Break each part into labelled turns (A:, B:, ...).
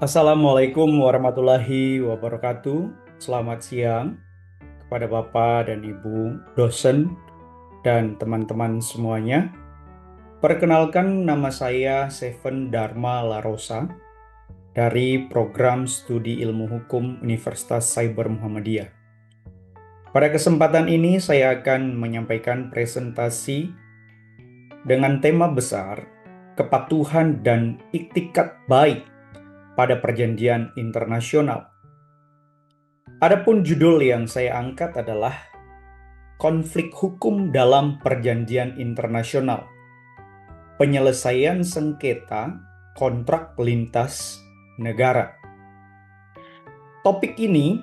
A: Assalamualaikum warahmatullahi wabarakatuh. Selamat siang kepada Bapak dan Ibu dosen dan teman-teman semuanya. Perkenalkan, nama saya Seven Dharma Larosa dari Program Studi Ilmu Hukum Universitas Cyber Muhammadiyah. Pada kesempatan ini saya akan menyampaikan presentasi dengan tema besar kepatuhan dan iktikat baik pada perjanjian internasional. Adapun judul yang saya angkat adalah konflik hukum dalam perjanjian internasional, penyelesaian sengketa kontrak lintas negara. Topik ini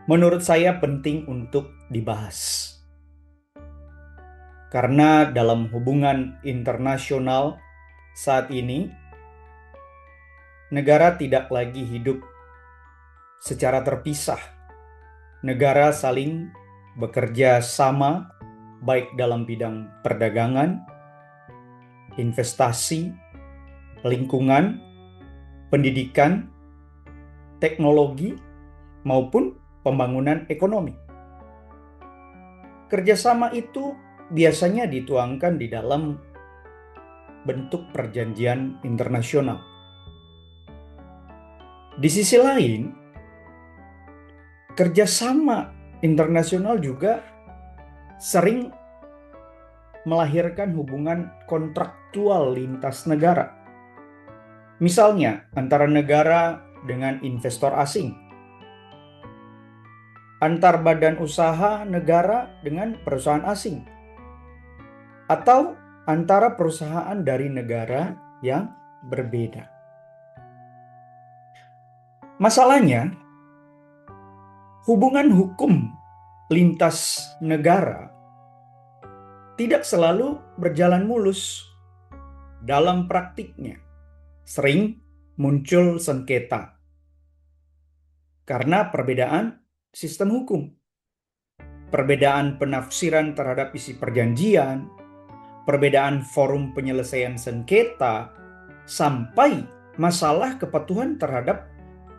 A: menurut saya penting untuk dibahas. Karena dalam hubungan internasional saat ini, negara tidak lagi hidup secara terpisah. Negara saling bekerja sama, baik dalam bidang perdagangan, investasi, lingkungan, pendidikan, teknologi, maupun pembangunan ekonomi. Kerjasama itu biasanya dituangkan di dalam bentuk perjanjian internasional. Di sisi lain, kerjasama internasional juga sering melahirkan hubungan kontraktual lintas negara. Misalnya, antara negara dengan investor asing, antar badan usaha negara dengan perusahaan asing, atau antara perusahaan dari negara yang berbeda. Masalahnya, hubungan hukum lintas negara tidak selalu berjalan mulus. Dalam praktiknya, sering muncul sengketa karena perbedaan sistem hukum, perbedaan penafsiran terhadap isi perjanjian, perbedaan forum penyelesaian sengketa, sampai masalah kepatuhan terhadap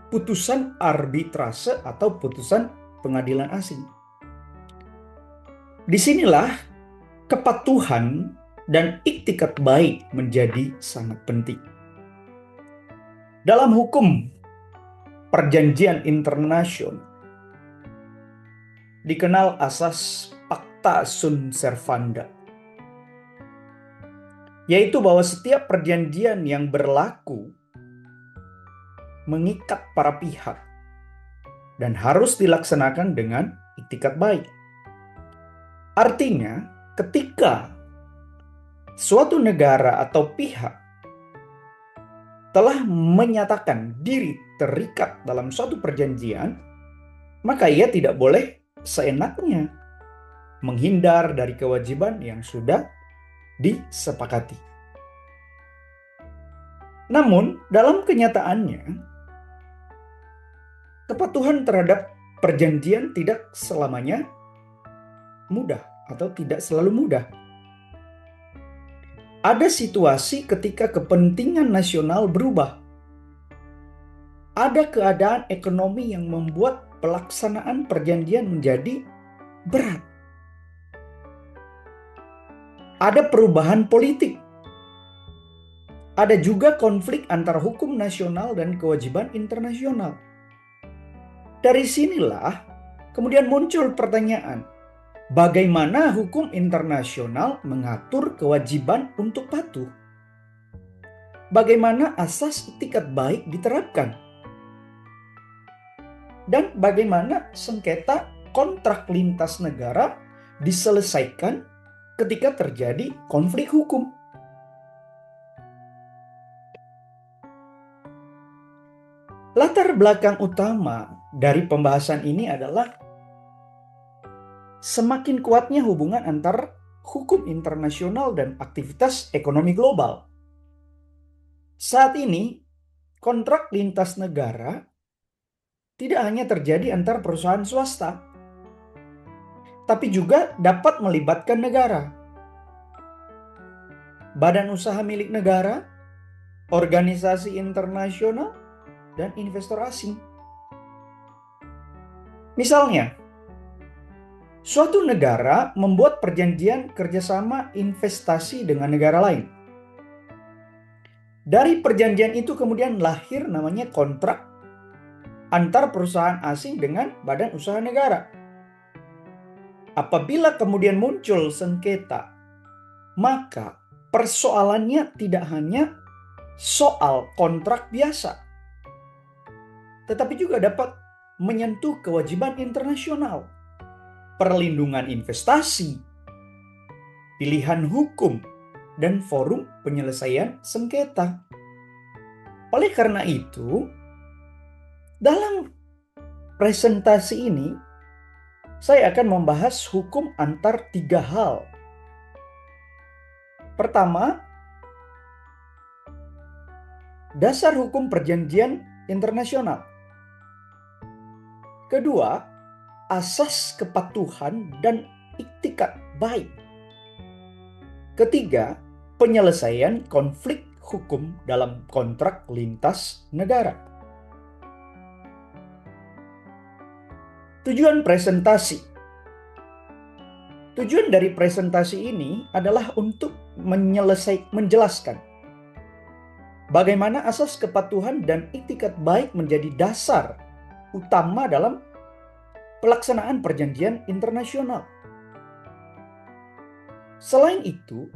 A: putusan arbitrase atau putusan pengadilan asing. Disinilah kepatuhan dan iktikat baik menjadi sangat penting. Dalam hukum perjanjian internasional, dikenal asas Pacta Sunt Servanda, yaitu bahwa setiap perjanjian yang berlaku mengikat para pihak dan harus dilaksanakan dengan iktikat baik. Artinya, ketika suatu negara atau pihak telah menyatakan diri terikat dalam suatu perjanjian, maka ia tidak boleh seenaknya menghindar dari kewajiban yang sudah disepakati. Namun, dalam kenyataannya, kepatuhan terhadap perjanjian tidak selamanya mudah atau tidak selalu mudah. Ada situasi ketika kepentingan nasional berubah. Ada keadaan ekonomi yang membuat pelaksanaan perjanjian menjadi berat. Ada perubahan politik. Ada juga konflik antara hukum nasional dan kewajiban internasional. Dari sinilah kemudian muncul pertanyaan, bagaimana hukum internasional mengatur kewajiban untuk patuh? Bagaimana asas itikat baik diterapkan? Dan bagaimana sengketa kontrak lintas negara diselesaikan ketika terjadi konflik hukum? Latar belakang utama dari pembahasan ini adalah semakin kuatnya hubungan antar hukum internasional dan aktivitas ekonomi global. Saat ini, kontrak lintas negara tidak hanya terjadi antar perusahaan swasta, tapi juga dapat melibatkan negara, badan usaha milik negara, organisasi internasional, dan investor asing. Misalnya, suatu negara membuat perjanjian kerjasama investasi dengan negara lain. Dari perjanjian itu kemudian lahir namanya kontrak antar perusahaan asing dengan badan usaha negara. Apabila kemudian muncul sengketa, maka persoalannya tidak hanya soal kontrak biasa, tetapi juga dapat menyentuh kewajiban internasional, perlindungan investasi, pilihan hukum, dan forum penyelesaian sengketa. Oleh karena itu, dalam presentasi ini, saya akan membahas hukum antar 3 hal. Pertama, dasar hukum perjanjian internasional. Kedua, asas kepatuhan dan iktikat baik. Ketiga, penyelesaian konflik hukum dalam kontrak lintas negara. Tujuan presentasi. Tujuan dari presentasi ini adalah untuk menjelaskan bagaimana asas kepatuhan dan iktikat baik menjadi dasar utama dalam pelaksanaan perjanjian internasional. Selain itu,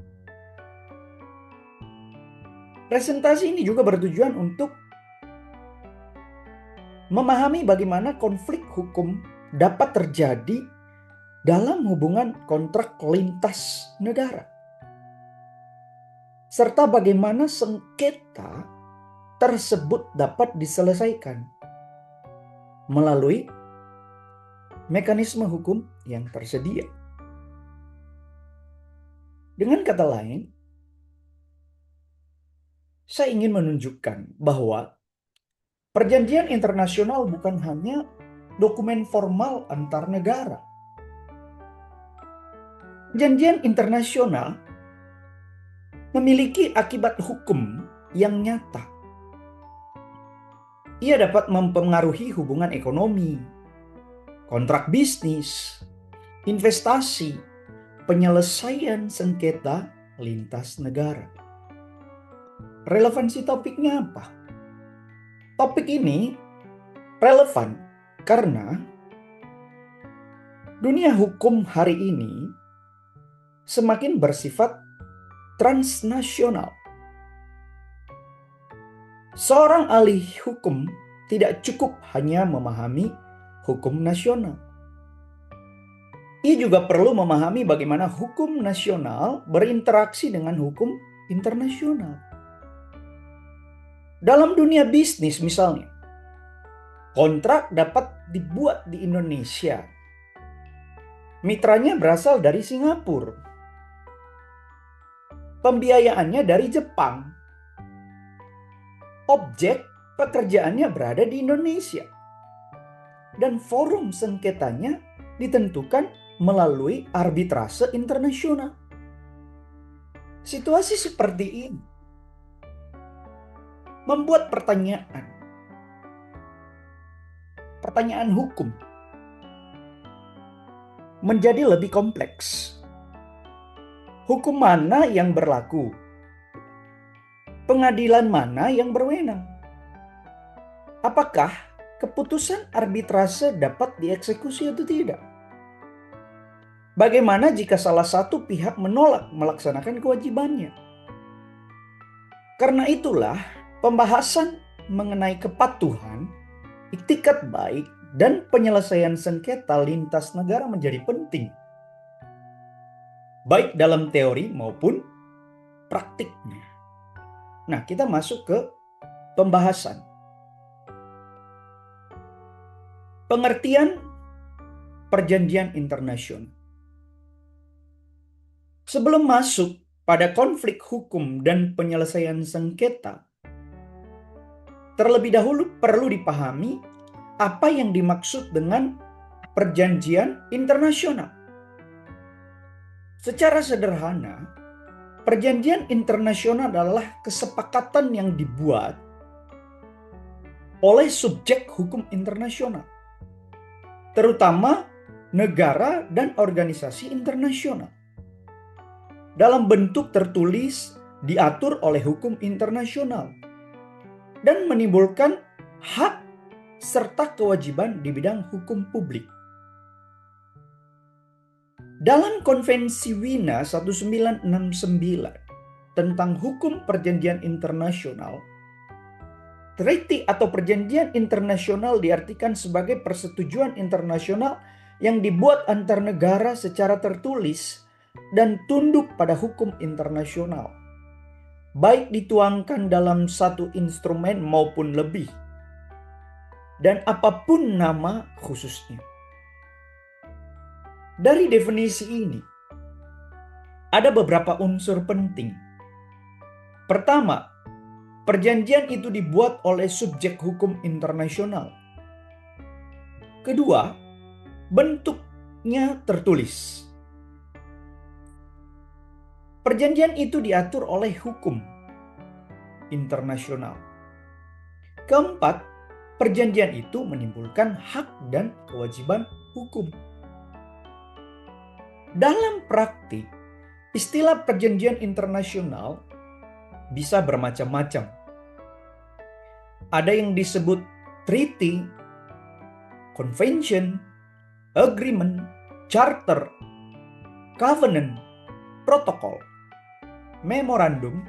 A: presentasi ini juga bertujuan untuk memahami bagaimana konflik hukum dapat terjadi dalam hubungan kontrak lintas negara, serta bagaimana sengketa tersebut dapat diselesaikan melalui mekanisme hukum yang tersedia. Dengan kata lain, saya ingin menunjukkan bahwa perjanjian internasional bukan hanya dokumen formal antar negara. Perjanjian internasional memiliki akibat hukum yang nyata. Ia dapat mempengaruhi hubungan ekonomi, kontrak bisnis, investasi, penyelesaian sengketa lintas negara. Relevansi topiknya apa? Topik ini relevan karena dunia hukum hari ini semakin bersifat transnasional. Seorang ahli hukum tidak cukup hanya memahami hukum nasional. Ia juga perlu memahami bagaimana hukum nasional berinteraksi dengan hukum internasional. Dalam dunia bisnis misalnya, kontrak dapat dibuat di Indonesia. Mitranya berasal dari Singapura. Pembiayaannya dari Jepang. Objek pekerjaannya berada di Indonesia. Dan forum sengketanya ditentukan melalui arbitrase internasional. Situasi seperti ini membuat pertanyaan hukum menjadi lebih kompleks. Hukum mana yang berlaku? Pengadilan mana yang berwenang? Apakah keputusan arbitrase dapat dieksekusi atau tidak? Bagaimana jika salah satu pihak menolak melaksanakan kewajibannya? Karena itulah, pembahasan mengenai kepatuhan, iktikat baik, dan penyelesaian sengketa lintas negara menjadi penting, baik dalam teori maupun praktiknya. Nah, kita masuk ke pembahasan. Pengertian perjanjian internasional. Sebelum masuk pada konflik hukum dan penyelesaian sengketa, terlebih dahulu perlu dipahami apa yang dimaksud dengan perjanjian internasional. Secara sederhana, Perjanjian internasional adalah kesepakatan yang dibuat oleh subjek hukum internasional, terutama negara dan organisasi internasional. Dalam bentuk tertulis, diatur oleh hukum internasional dan menimbulkan hak serta kewajiban di bidang hukum publik. Dalam Konvensi Wina 1969 tentang hukum perjanjian internasional, treaty atau perjanjian internasional diartikan sebagai persetujuan internasional yang dibuat antar negara secara tertulis dan tunduk pada hukum internasional, baik dituangkan dalam satu instrumen maupun lebih, dan apapun nama khususnya. Dari definisi ini, ada beberapa unsur penting. Pertama, perjanjian itu dibuat oleh subjek hukum internasional. Kedua, bentuknya tertulis. Perjanjian itu diatur oleh hukum internasional. Keempat, perjanjian itu menimbulkan hak dan kewajiban hukum. Dalam praktik, istilah perjanjian internasional bisa bermacam-macam. Ada yang disebut treaty, convention, agreement, charter, covenant, protocol, memorandum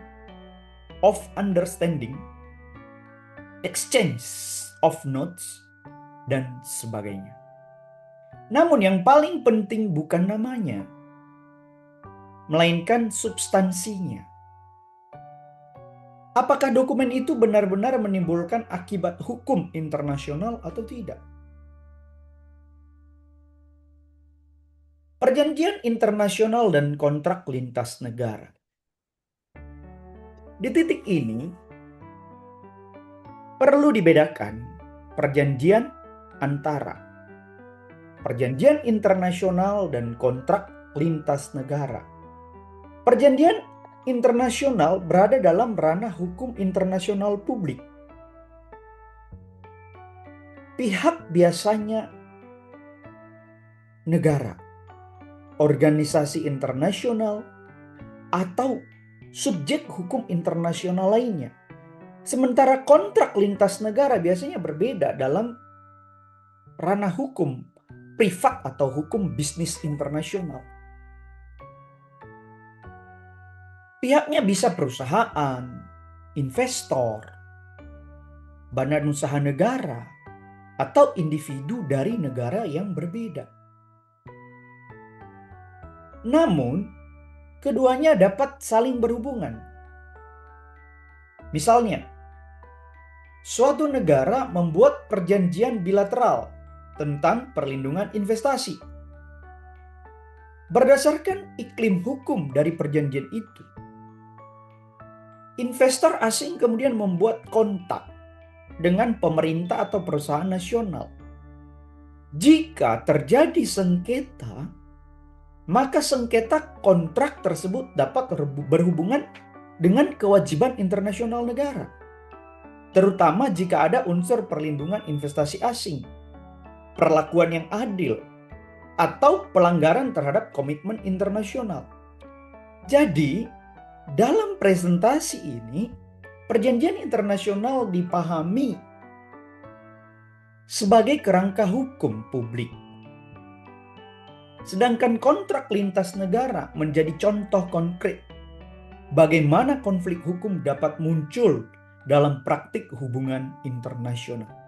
A: of understanding, exchange of notes, dan sebagainya. Namun yang paling penting bukan namanya, melainkan substansinya. Apakah dokumen itu benar-benar menimbulkan akibat hukum internasional atau tidak? Perjanjian internasional dan kontrak lintas negara. Di titik ini, perlu dibedakan perjanjian antara perjanjian internasional dan kontrak lintas negara. Perjanjian internasional berada dalam ranah hukum internasional publik. Pihak biasanya negara, organisasi internasional, atau subjek hukum internasional lainnya. Sementara kontrak lintas negara biasanya berbeda dalam ranah hukum privat atau hukum bisnis internasional. Pihaknya bisa perusahaan, investor, badan usaha negara, atau individu dari negara yang berbeda. Namun, keduanya dapat saling berhubungan. Misalnya, suatu negara membuat perjanjian bilateral tentang perlindungan investasi. Berdasarkan iklim hukum dari perjanjian itu, investor asing kemudian membuat kontak dengan pemerintah atau perusahaan nasional. Jika terjadi sengketa, maka sengketa kontrak tersebut dapat berhubungan dengan kewajiban internasional negara, terutama jika ada unsur perlindungan investasi asing, perlakuan yang adil, atau pelanggaran terhadap komitmen internasional. Jadi, dalam presentasi ini, perjanjian internasional dipahami sebagai kerangka hukum publik. Sedangkan kontrak lintas negara menjadi contoh konkret bagaimana konflik hukum dapat muncul dalam praktik hubungan internasional.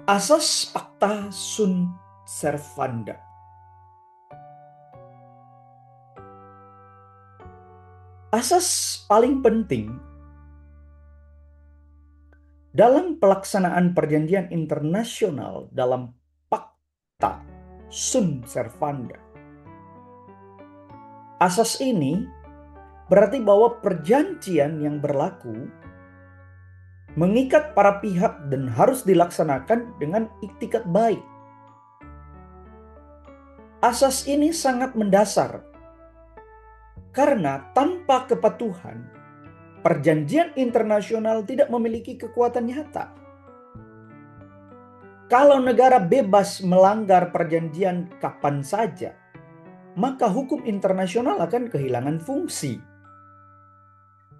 A: Asas Pacta Sunt Servanda. Asas paling penting dalam pelaksanaan perjanjian internasional dalam Pacta Sunt Servanda. Asas ini berarti bahwa perjanjian yang berlaku mengikat para pihak dan harus dilaksanakan dengan iktikat baik. Asas ini sangat mendasar karena tanpa kepatuhan, perjanjian internasional tidak memiliki kekuatan nyata. Kalau negara bebas melanggar perjanjian kapan saja, maka hukum internasional akan kehilangan fungsi.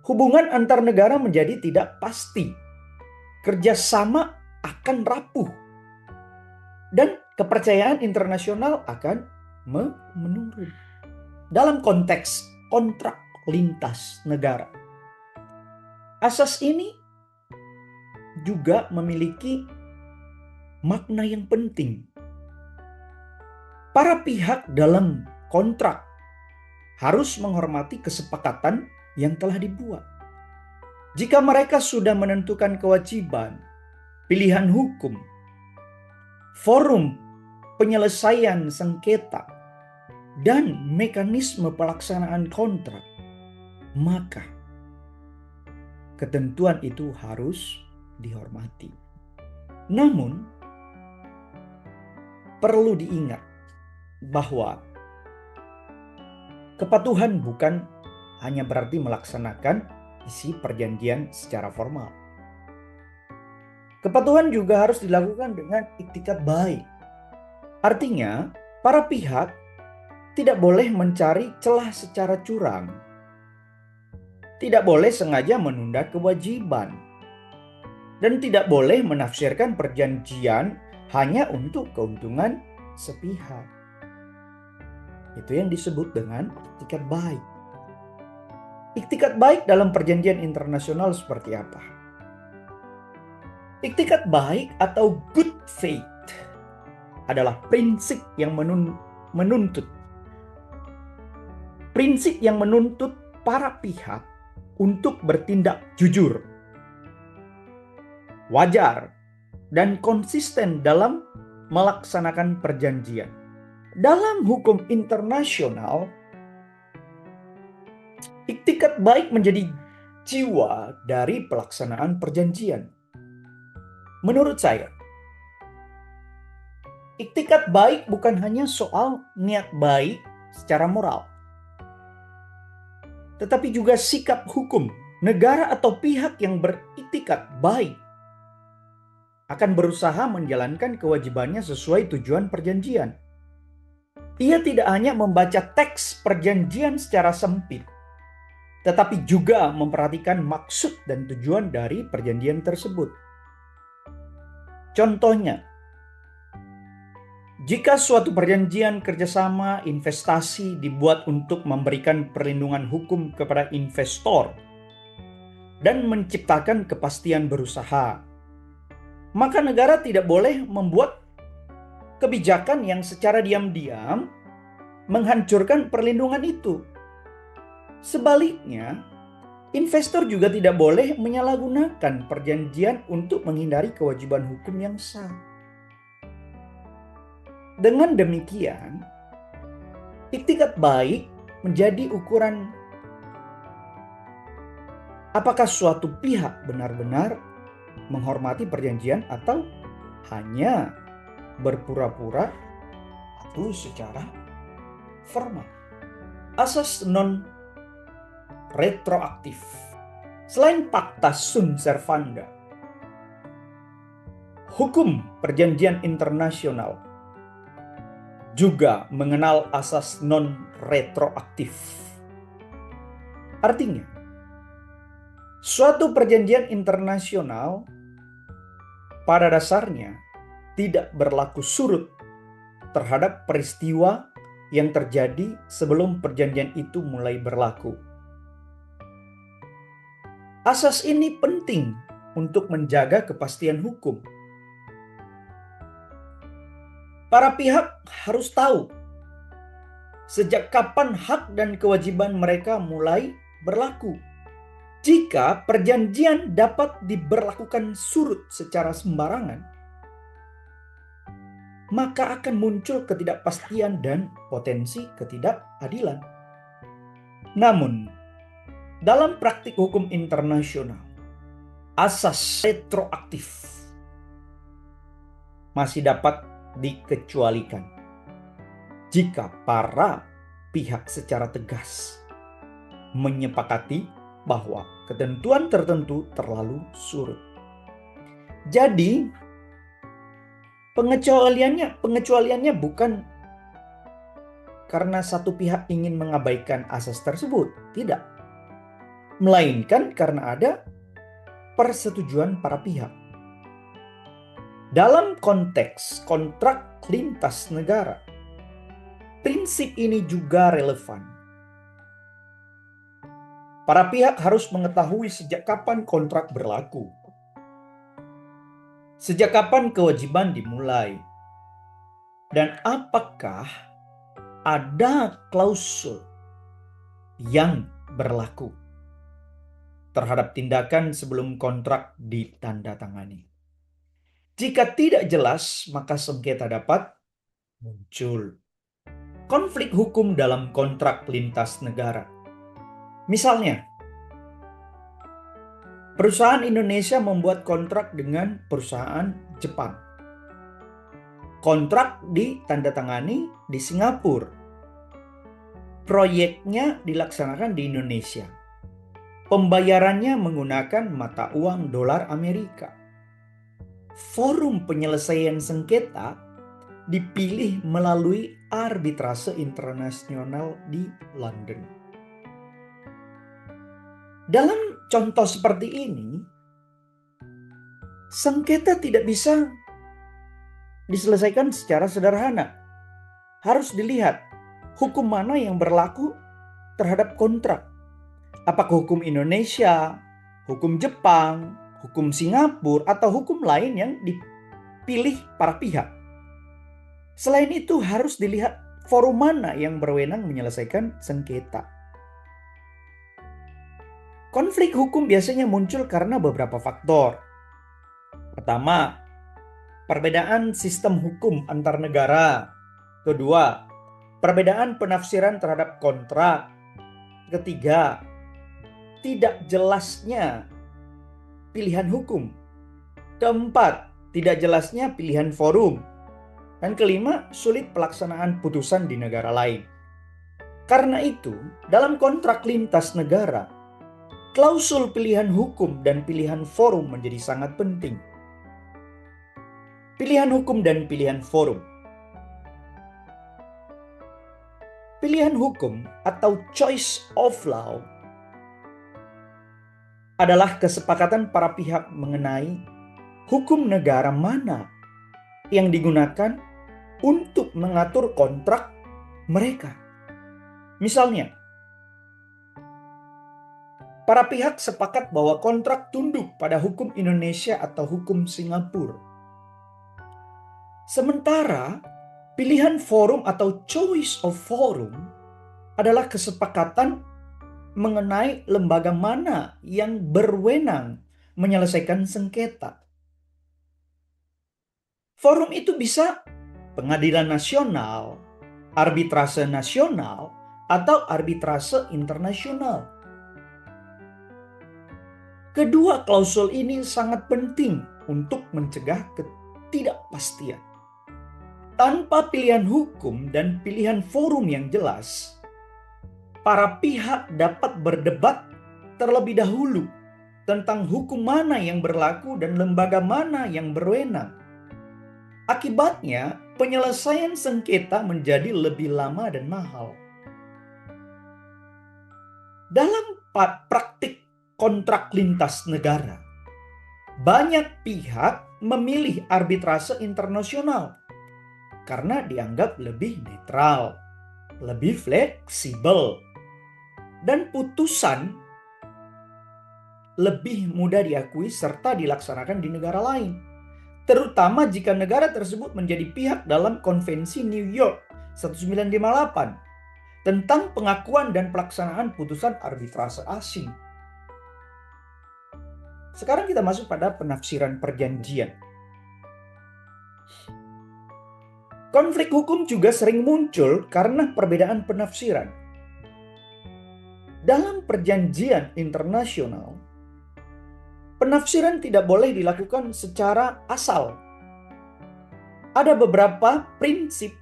A: Hubungan antar negara menjadi tidak pasti. Kerjasama akan rapuh. Dan kepercayaan internasional akan menurun. Dalam konteks kontrak lintas negara, asas ini juga memiliki makna yang penting. Para pihak dalam kontrak harus menghormati kesepakatan yang telah dibuat. Jika mereka sudah menentukan kewajiban, pilihan hukum, forum penyelesaian sengketa, dan mekanisme pelaksanaan kontrak, maka ketentuan itu harus dihormati. Namun, perlu diingat bahwa kepatuhan bukan hanya berarti melaksanakan isi perjanjian secara formal. Kepatuhan juga harus dilakukan dengan iktikat baik. Artinya, para pihak tidak boleh mencari celah secara curang. Tidak boleh sengaja menunda kewajiban. Dan tidak boleh menafsirkan perjanjian hanya untuk keuntungan sepihak. Itu yang disebut dengan iktikat baik. Iktikat baik dalam perjanjian internasional seperti apa? Iktikat baik atau good faith adalah prinsip yang menuntut para pihak untuk bertindak jujur, wajar, dan konsisten dalam melaksanakan perjanjian. Dalam hukum internasional, iktikat baik menjadi jiwa dari pelaksanaan perjanjian. Menurut saya, iktikat baik bukan hanya soal niat baik secara moral, tetapi juga sikap hukum. Negara atau pihak yang beriktikat baik akan berusaha menjalankan kewajibannya sesuai tujuan perjanjian. Ia tidak hanya membaca teks perjanjian secara sempit, tetapi juga memperhatikan maksud dan tujuan dari perjanjian tersebut. Contohnya, jika suatu perjanjian kerjasama investasi dibuat untuk memberikan perlindungan hukum kepada investor dan menciptakan kepastian berusaha, maka negara tidak boleh membuat kebijakan yang secara diam-diam menghancurkan perlindungan itu. Sebaliknya, investor juga tidak boleh menyalahgunakan perjanjian untuk menghindari kewajiban hukum yang sah. Dengan demikian, iktikat baik menjadi ukuran apakah suatu pihak benar-benar menghormati perjanjian atau hanya berpura-pura atau secara formal. Asas non-retroaktif. Selain Pacta Sunt Servanda, hukum perjanjian internasional juga mengenal asas non-retroaktif. Artinya, suatu perjanjian internasional pada dasarnya tidak berlaku surut terhadap peristiwa yang terjadi sebelum perjanjian itu mulai berlaku. Asas ini penting untuk menjaga kepastian hukum. Para pihak harus tahu sejak kapan hak dan kewajiban mereka mulai berlaku. Jika perjanjian dapat diberlakukan surut secara sembarangan, maka akan muncul ketidakpastian dan potensi ketidakadilan. Namun, dalam praktik hukum internasional, asas retroaktif masih dapat dikecualikan. jika para pihak secara tegas menyepakati bahwa ketentuan tertentu terlalu surut. Jadi pengecualiannya bukan karena satu pihak ingin mengabaikan asas tersebut, tidak. Melainkan karena ada persetujuan para pihak. Dalam konteks kontrak lintas negara, prinsip ini juga relevan. Para pihak harus mengetahui sejak kapan kontrak berlaku, sejak kapan kewajiban dimulai, dan apakah ada klausul yang berlaku terhadap tindakan sebelum kontrak ditandatangani. Jika tidak jelas, maka sengketa dapat muncul. Konflik hukum dalam kontrak lintas negara. Misalnya, perusahaan Indonesia membuat kontrak dengan perusahaan Jepang. Kontrak ditandatangani di Singapura. Proyeknya dilaksanakan di Indonesia. Pembayarannya menggunakan mata uang dolar Amerika. Forum penyelesaian sengketa dipilih melalui arbitrase internasional di London. Dalam contoh seperti ini, sengketa tidak bisa diselesaikan secara sederhana. Harus dilihat hukum mana yang berlaku terhadap kontrak. Apakah hukum Indonesia, hukum Jepang, hukum Singapura, atau hukum lain yang dipilih para pihak. Selain itu harus dilihat forum mana yang berwenang menyelesaikan sengketa. Konflik hukum biasanya muncul karena beberapa faktor. Pertama, perbedaan sistem hukum antar negara. Kedua, perbedaan penafsiran terhadap kontrak. Ketiga, tidak jelasnya pilihan hukum. Keempat, tidak jelasnya pilihan forum. Dan kelima, sulit pelaksanaan putusan di negara lain. Karena itu, dalam kontrak lintas negara, klausul pilihan hukum dan pilihan forum menjadi sangat penting. Pilihan hukum dan pilihan forum. Pilihan hukum atau choice of law adalah kesepakatan para pihak mengenai hukum negara mana yang digunakan untuk mengatur kontrak mereka. Misalnya, para pihak sepakat bahwa kontrak tunduk pada hukum Indonesia atau hukum Singapura. Sementara pilihan forum atau choice of forum adalah kesepakatan mengenai lembaga mana yang berwenang menyelesaikan sengketa. Forum itu bisa pengadilan nasional, arbitrase nasional, atau arbitrase internasional. Kedua klausul ini sangat penting untuk mencegah ketidakpastian. Tanpa pilihan hukum dan pilihan forum yang jelas, para pihak dapat berdebat terlebih dahulu tentang hukum mana yang berlaku dan lembaga mana yang berwenang. Akibatnya, penyelesaian sengketa menjadi lebih lama dan mahal. Dalam praktik kontrak lintas negara, banyak pihak memilih arbitrase internasional karena dianggap lebih netral, lebih fleksibel, dan putusan lebih mudah diakui serta dilaksanakan di negara lain. Terutama jika negara tersebut menjadi pihak dalam Konvensi New York 1958 tentang pengakuan dan pelaksanaan putusan arbitrase asing. Sekarang kita masuk pada penafsiran perjanjian. Konflik hukum juga sering muncul karena perbedaan penafsiran. Dalam perjanjian internasional, penafsiran tidak boleh dilakukan secara asal. Ada beberapa prinsip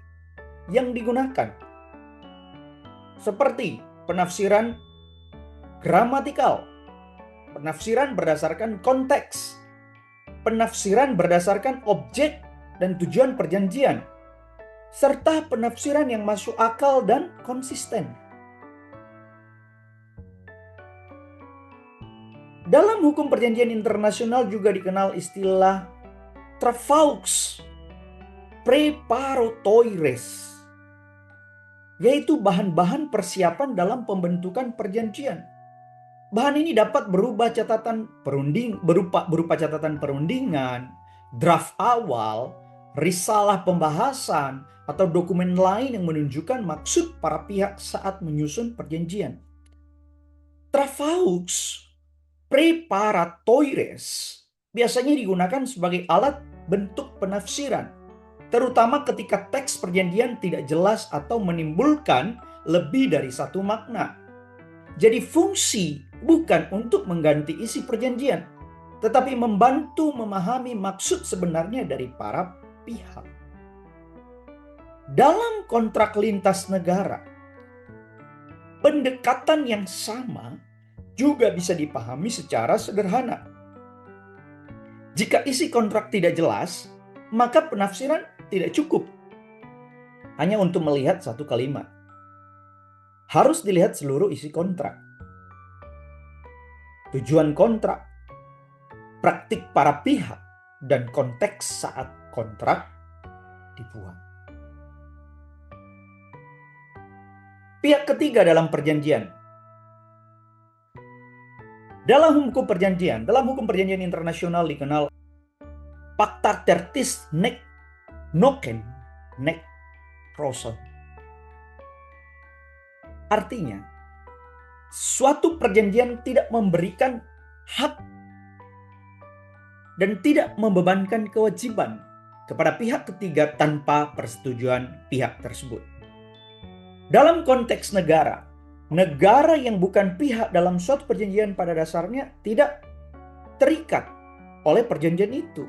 A: yang digunakan, seperti penafsiran gramatikal, penafsiran berdasarkan konteks, penafsiran berdasarkan objek dan tujuan perjanjian, serta penafsiran yang masuk akal dan konsisten. Dalam hukum perjanjian internasional juga dikenal istilah travaux preparatoires, yaitu bahan-bahan persiapan dalam pembentukan perjanjian. Bahan ini dapat berupa catatan perundingan, draft awal, risalah pembahasan, atau dokumen lain yang menunjukkan maksud para pihak saat menyusun perjanjian. Travaux preparatoires biasanya digunakan sebagai alat bentuk penafsiran, terutama ketika teks perjanjian tidak jelas atau menimbulkan lebih dari satu makna. Jadi fungsi bukan untuk mengganti isi perjanjian, tetapi membantu memahami maksud sebenarnya dari para pihak. Dalam kontrak lintas negara, pendekatan yang sama juga bisa dipahami secara sederhana. Jika isi kontrak tidak jelas, maka penafsiran tidak cukup hanya untuk melihat satu kalimat. Harus dilihat seluruh isi kontrak, tujuan kontrak, praktik para pihak, dan konteks saat kontrak dibuat. Pihak ketiga dalam perjanjian. Dalam hukum perjanjian internasional dikenal Pacta tertis nec nocen nec proson. Artinya, suatu perjanjian tidak memberikan hak dan tidak membebankan kewajiban kepada pihak ketiga tanpa persetujuan pihak tersebut. Dalam konteks negara yang bukan pihak dalam suatu perjanjian pada dasarnya tidak terikat oleh perjanjian itu.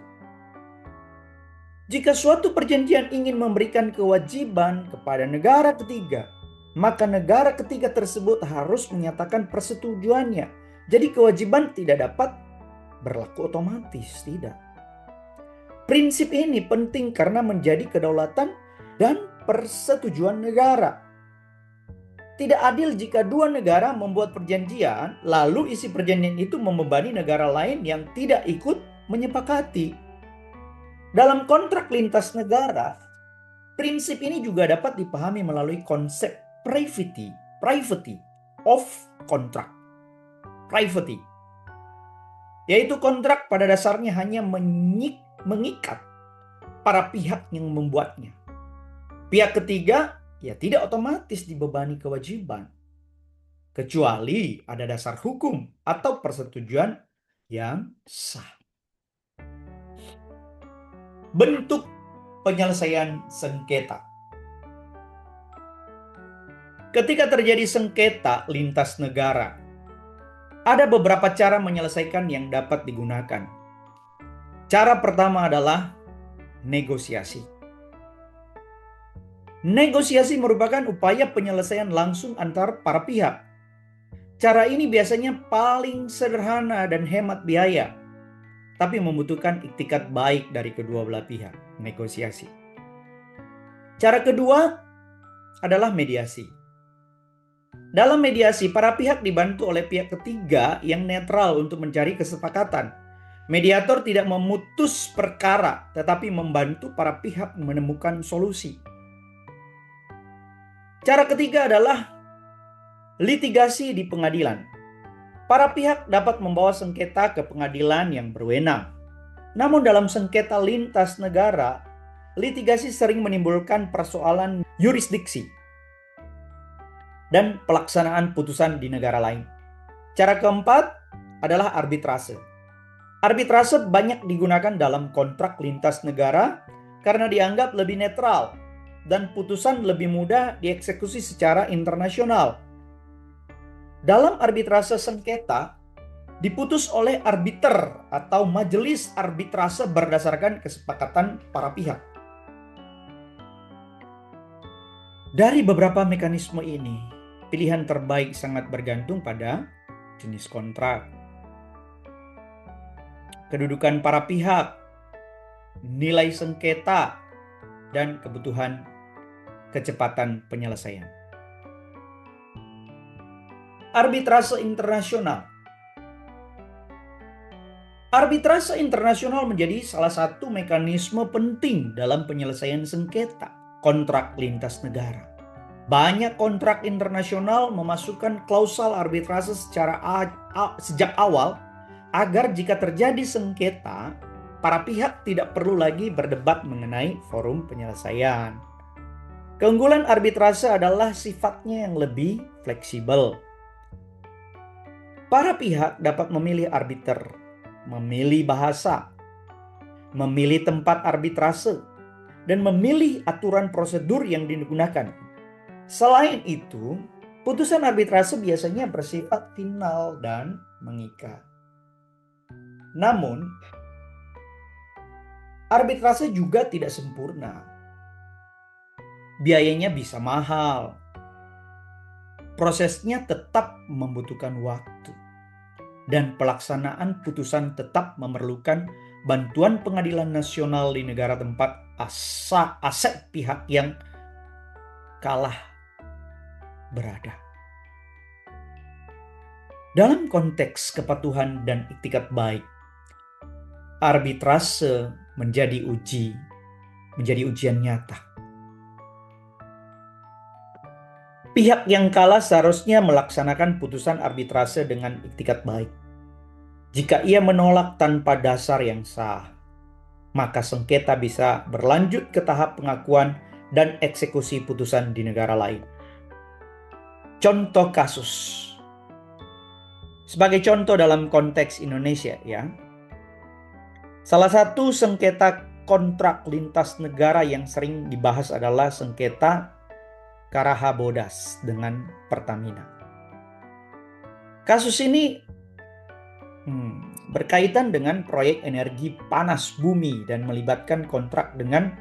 A: Jika suatu perjanjian ingin memberikan kewajiban kepada negara ketiga, maka negara ketiga tersebut harus menyatakan persetujuannya. Jadi kewajiban tidak dapat berlaku otomatis, tidak. Prinsip ini penting karena menjadi kedaulatan dan persetujuan negara. Tidak adil jika dua negara membuat perjanjian, lalu isi perjanjian itu membebani negara lain yang tidak ikut menyepakati. Dalam kontrak lintas negara, prinsip ini juga dapat dipahami melalui konsep privity of contract. Privity, yaitu kontrak pada dasarnya hanya mengikat para pihak yang membuatnya. Pihak ketiga tidak otomatis dibebani kewajiban, kecuali ada dasar hukum atau persetujuan yang sah. Bentuk penyelesaian sengketa. Ketika terjadi sengketa lintas negara, ada beberapa cara menyelesaikan yang dapat digunakan. Cara pertama adalah negosiasi. Negosiasi merupakan upaya penyelesaian langsung antar para pihak. Cara ini biasanya paling sederhana dan hemat biaya, tapi membutuhkan iktikat baik dari kedua belah pihak. Negosiasi. Cara kedua adalah mediasi. Dalam mediasi, para pihak dibantu oleh pihak ketiga yang netral untuk mencari kesepakatan. Mediator tidak memutus perkara, tetapi membantu para pihak menemukan solusi. Cara ketiga adalah litigasi di pengadilan. Para pihak dapat membawa sengketa ke pengadilan yang berwenang. Namun dalam sengketa lintas negara, litigasi sering menimbulkan persoalan yurisdiksi dan pelaksanaan putusan di negara lain. Cara keempat adalah arbitrase. Arbitrase banyak digunakan dalam kontrak lintas negara karena dianggap lebih netral dan putusan lebih mudah dieksekusi secara internasional. Dalam arbitrase sengketa diputus oleh arbiter atau majelis arbitrase berdasarkan kesepakatan para pihak. Dari beberapa mekanisme ini, pilihan terbaik sangat bergantung pada jenis kontrak, kedudukan para pihak, nilai sengketa, dan kebutuhan kecepatan penyelesaian. Arbitrase internasional. Arbitrase internasional menjadi salah satu mekanisme penting dalam penyelesaian sengketa kontrak lintas negara. Banyak kontrak internasional memasukkan klausal arbitrase sejak awal agar jika terjadi sengketa, para pihak tidak perlu lagi berdebat mengenai forum penyelesaian. Keunggulan arbitrase adalah sifatnya yang lebih fleksibel. Para pihak dapat memilih arbiter, memilih bahasa, memilih tempat arbitrase, dan memilih aturan prosedur yang digunakan. Selain itu, putusan arbitrase biasanya bersifat final dan mengikat. Namun, arbitrase juga tidak sempurna. Biayanya bisa mahal. Prosesnya tetap membutuhkan waktu. Dan pelaksanaan putusan tetap memerlukan bantuan pengadilan nasional di negara tempat aset pihak yang kalah berada. Dalam konteks kepatuhan dan itikat baik, arbitrase menjadi ujian nyata. Pihak yang kalah seharusnya melaksanakan putusan arbitrase dengan itikat baik. Jika ia menolak tanpa dasar yang sah, maka sengketa bisa berlanjut ke tahap pengakuan dan eksekusi putusan di negara lain. Contoh kasus. Sebagai contoh dalam konteks Indonesia ya. Salah satu sengketa kontrak lintas negara yang sering dibahas adalah sengketa Karaha Bodas dengan Pertamina. Kasus ini berkaitan dengan proyek energi panas bumi dan melibatkan kontrak dengan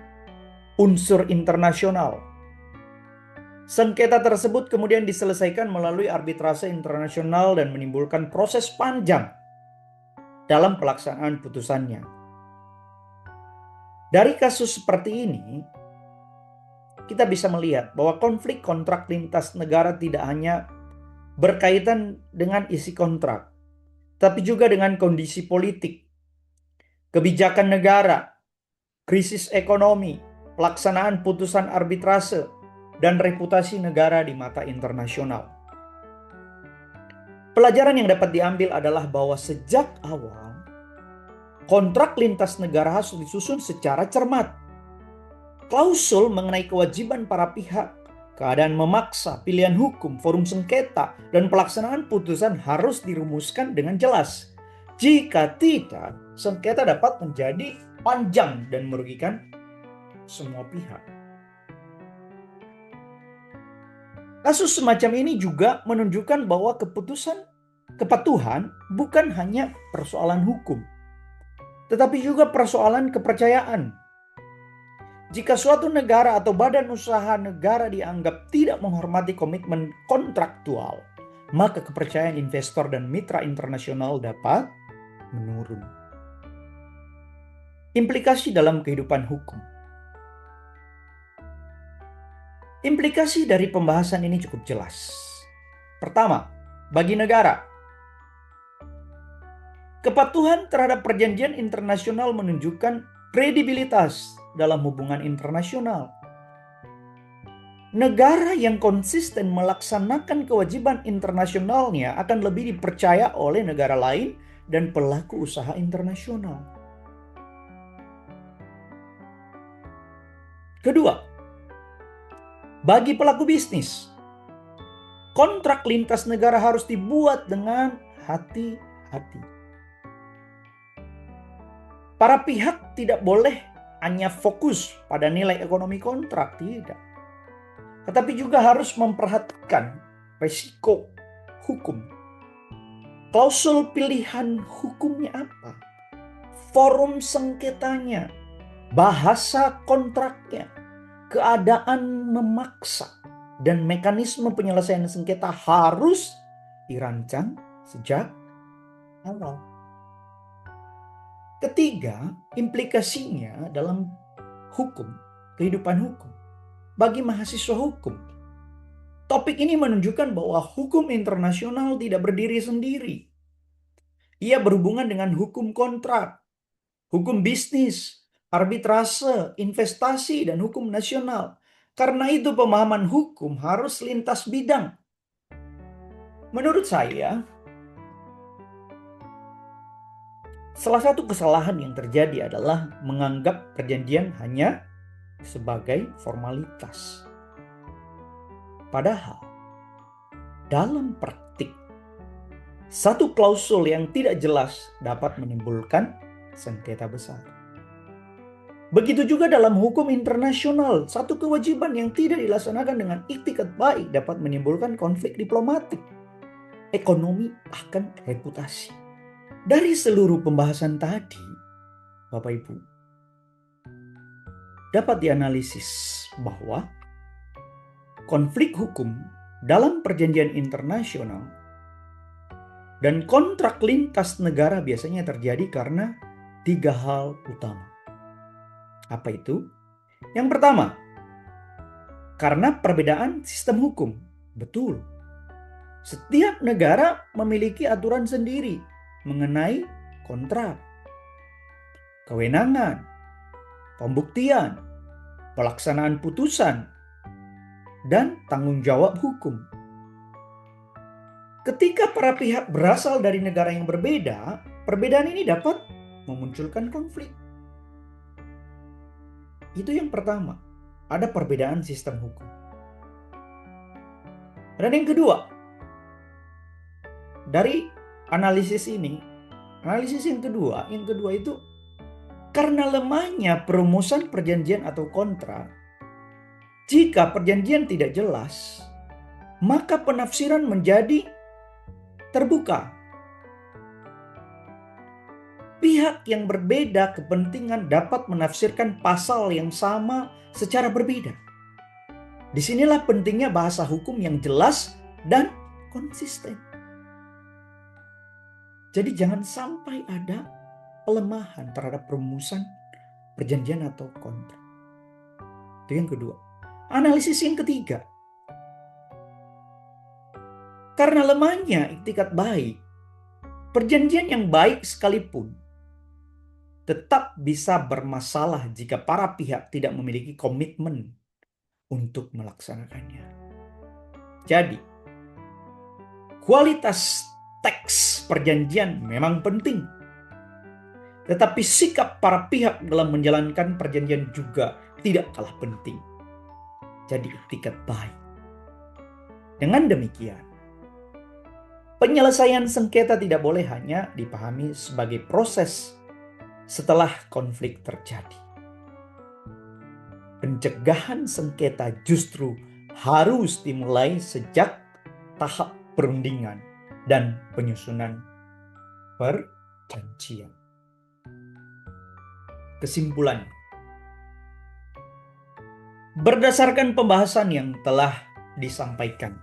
A: unsur internasional. Sengketa tersebut kemudian diselesaikan melalui arbitrase internasional dan menimbulkan proses panjang dalam pelaksanaan putusannya. Dari kasus seperti ini, kita bisa melihat bahwa konflik kontrak lintas negara tidak hanya berkaitan dengan isi kontrak, tapi juga dengan kondisi politik, kebijakan negara, krisis ekonomi, pelaksanaan putusan arbitrase, dan reputasi negara di mata internasional. Pelajaran yang dapat diambil adalah bahwa sejak awal, kontrak lintas negara harus disusun secara cermat. Klausul mengenai kewajiban para pihak, keadaan memaksa, pilihan hukum, forum sengketa, dan pelaksanaan putusan harus dirumuskan dengan jelas. Jika tidak, sengketa dapat menjadi panjang dan merugikan semua pihak. Kasus semacam ini juga menunjukkan bahwa kepatuhan bukan hanya persoalan hukum, tetapi juga persoalan kepercayaan. Jika suatu negara atau badan usaha negara dianggap tidak menghormati komitmen kontraktual, maka kepercayaan investor dan mitra internasional dapat menurun. Implikasi dalam kehidupan hukum. Implikasi dari pembahasan ini cukup jelas. Pertama, bagi negara, kepatuhan terhadap perjanjian internasional menunjukkan kredibilitas dalam hubungan internasional. Negara yang konsisten melaksanakan kewajiban internasionalnya akan lebih dipercaya oleh negara lain dan pelaku usaha internasional. Kedua, bagi pelaku bisnis, kontrak lintas negara harus dibuat dengan hati-hati. Para pihak tidak boleh hanya fokus pada nilai ekonomi kontrak, tidak. Tetapi juga harus memperhatikan risiko hukum. Klausul pilihan hukumnya apa? Forum sengketanya, bahasa kontraknya, keadaan memaksa, dan mekanisme penyelesaian sengketa harus dirancang sejak awal. Ketiga, implikasinya dalam hukum, kehidupan hukum, bagi mahasiswa hukum. Topik ini menunjukkan bahwa hukum internasional tidak berdiri sendiri. Ia berhubungan dengan hukum kontrak, hukum bisnis, arbitrase, investasi, dan hukum nasional. Karena itu pemahaman hukum harus lintas bidang. Menurut saya, salah satu kesalahan yang terjadi adalah menganggap perjanjian hanya sebagai formalitas. Padahal, dalam praktik, satu klausul yang tidak jelas dapat menimbulkan sengketa besar. Begitu juga dalam hukum internasional, satu kewajiban yang tidak dilaksanakan dengan iktikat baik dapat menimbulkan konflik diplomatik, ekonomi, bahkan reputasi. Dari seluruh pembahasan tadi, Bapak Ibu, dapat dianalisis bahwa konflik hukum dalam perjanjian internasional dan kontrak lintas negara biasanya terjadi karena 3 hal utama. Apa itu? Yang pertama, karena perbedaan sistem hukum. Betul. Setiap negara memiliki aturan sendiri mengenai kontrak, kewenangan, pembuktian, pelaksanaan putusan, dan tanggung jawab hukum. Ketika para pihak berasal dari negara yang berbeda, perbedaan ini dapat memunculkan konflik. Itu yang pertama, ada perbedaan sistem hukum. Dan yang kedua, dari analisis yang kedua itu karena lemahnya perumusan perjanjian atau kontrak. Jika perjanjian tidak jelas, maka penafsiran menjadi terbuka. Pihak yang berbeda kepentingan dapat menafsirkan pasal yang sama secara berbeda. Disinilah pentingnya bahasa hukum yang jelas dan konsisten. Jadi jangan sampai ada pelemahan terhadap perumusan perjanjian atau kontrak. Itu yang kedua. Analisis yang ketiga. Karena lemahnya iktikat baik, perjanjian yang baik sekalipun tetap bisa bermasalah jika para pihak tidak memiliki komitmen untuk melaksanakannya. Jadi, kualitas teks perjanjian memang penting. Tetapi sikap para pihak dalam menjalankan perjanjian juga tidak kalah penting. Jadi iktikat baik. Dengan demikian, penyelesaian sengketa tidak boleh hanya dipahami sebagai proses setelah konflik terjadi. Pencegahan sengketa justru harus dimulai sejak tahap perundingan dan penyusunan perjanjian. Kesimpulan. Berdasarkan pembahasan yang telah disampaikan,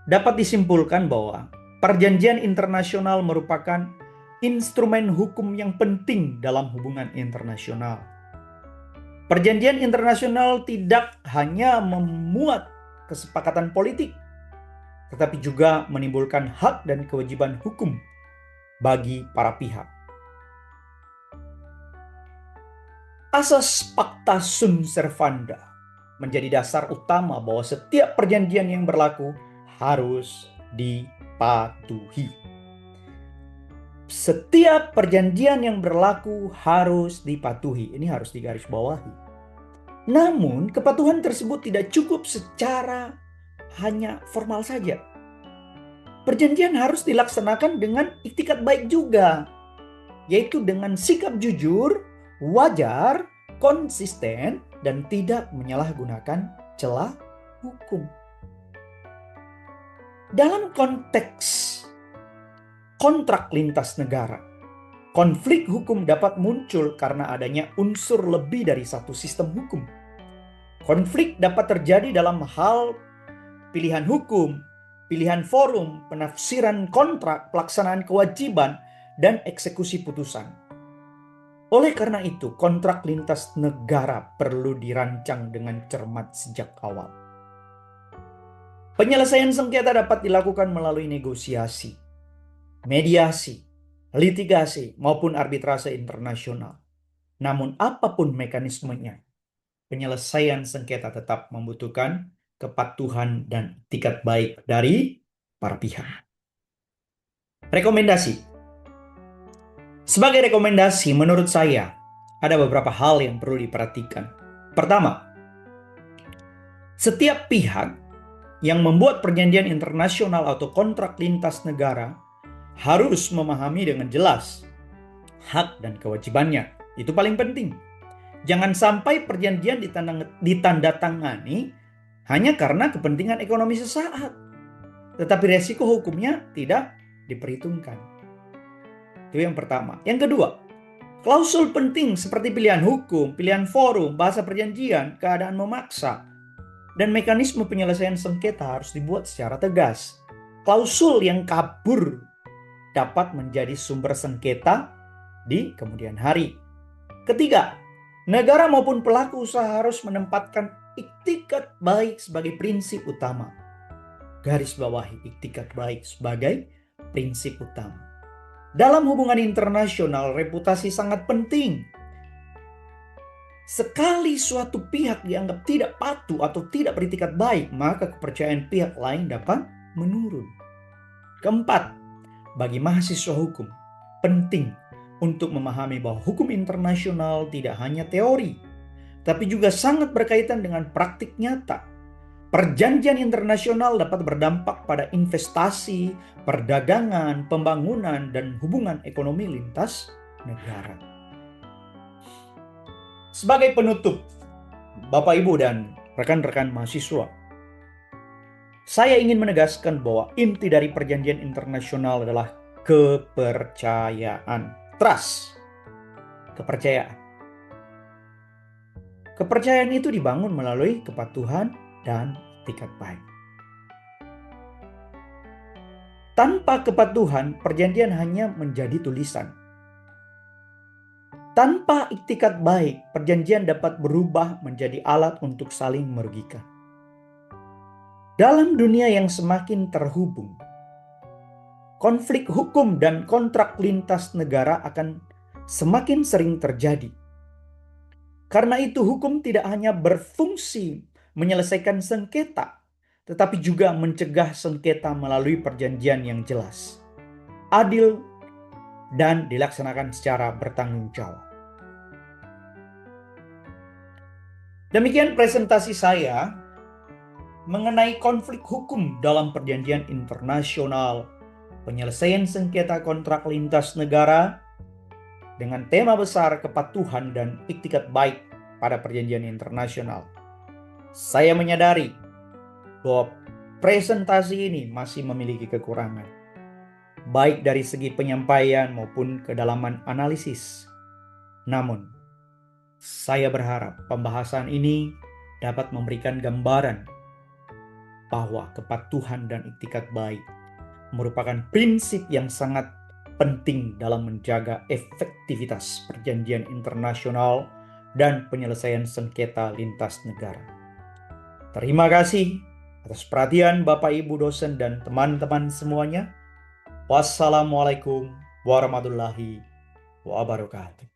A: dapat disimpulkan bahwa perjanjian internasional merupakan instrumen hukum yang penting dalam hubungan internasional. Perjanjian internasional tidak hanya memuat kesepakatan politik, tetapi juga menimbulkan hak dan kewajiban hukum bagi para pihak. Asas Pacta Sunt Servanda menjadi dasar utama bahwa setiap perjanjian yang berlaku harus dipatuhi. Setiap perjanjian yang berlaku harus dipatuhi. Ini harus digarisbawahi. Namun, kepatuhan tersebut tidak cukup secara hanya formal saja. Perjanjian harus dilaksanakan dengan iktikat baik juga, yaitu dengan sikap jujur, wajar, konsisten, dan tidak menyalahgunakan celah hukum. Dalam konteks kontrak lintas negara, konflik hukum dapat muncul karena adanya unsur lebih dari satu sistem hukum. Konflik dapat terjadi dalam hal pilihan hukum, pilihan forum, penafsiran kontrak, pelaksanaan kewajiban, dan eksekusi putusan. Oleh karena itu, kontrak lintas negara perlu dirancang dengan cermat sejak awal. Penyelesaian sengketa dapat dilakukan melalui negosiasi, mediasi, litigasi, maupun arbitrase internasional. Namun apapun mekanismenya, penyelesaian sengketa tetap membutuhkan kepatuhan dan itikat baik dari para pihak. Rekomendasi. Sebagai rekomendasi, menurut saya, ada beberapa hal yang perlu diperhatikan. Pertama, setiap pihak yang membuat perjanjian internasional atau kontrak lintas negara harus memahami dengan jelas hak dan kewajibannya. Itu paling penting. Jangan sampai perjanjian ditandatangani hanya karena kepentingan ekonomi sesaat, tetapi resiko hukumnya tidak diperhitungkan. Itu yang pertama. Yang kedua, klausul penting seperti pilihan hukum, pilihan forum, bahasa perjanjian, keadaan memaksa, dan mekanisme penyelesaian sengketa harus dibuat secara tegas. Klausul yang kabur dapat menjadi sumber sengketa di kemudian hari. Ketiga, negara maupun pelaku usaha harus menempatkan iktikat baik sebagai prinsip utama. Garis bawahi iktikat baik sebagai prinsip utama. Dalam hubungan internasional, reputasi sangat penting. Sekali suatu pihak dianggap tidak patuh atau tidak beritikat baik, maka kepercayaan pihak lain dapat menurun. Keempat, bagi mahasiswa hukum, penting untuk memahami bahwa hukum internasional tidak hanya teori, tapi juga sangat berkaitan dengan praktik nyata. Perjanjian internasional dapat berdampak pada investasi, perdagangan, pembangunan, dan hubungan ekonomi lintas negara. Sebagai penutup, Bapak, Ibu, dan rekan-rekan mahasiswa, saya ingin menegaskan bahwa inti dari perjanjian internasional adalah kepercayaan. Trust. Kepercayaan. Kepercayaan itu dibangun melalui kepatuhan dan itikat baik. Tanpa kepatuhan, perjanjian hanya menjadi tulisan. Tanpa itikat baik, perjanjian dapat berubah menjadi alat untuk saling merugikan. Dalam dunia yang semakin terhubung, konflik hukum dan kontrak lintas negara akan semakin sering terjadi. Karena itu, hukum tidak hanya berfungsi menyelesaikan sengketa, tetapi juga mencegah sengketa melalui perjanjian yang jelas, adil, dan dilaksanakan secara bertanggung jawab. Demikian presentasi saya mengenai konflik hukum dalam perjanjian internasional, penyelesaian sengketa kontrak lintas negara, dengan tema besar kepatuhan dan iktikat baik pada perjanjian internasional. Saya menyadari bahwa presentasi ini masih memiliki kekurangan, baik dari segi penyampaian maupun kedalaman analisis. Namun, saya berharap pembahasan ini dapat memberikan gambaran bahwa kepatuhan dan iktikat baik merupakan prinsip yang sangat penting dalam menjaga efektivitas perjanjian internasional dan penyelesaian sengketa lintas negara. Terima kasih atas perhatian Bapak, Ibu, dosen, dan teman-teman semuanya. Wassalamualaikum warahmatullahi wabarakatuh.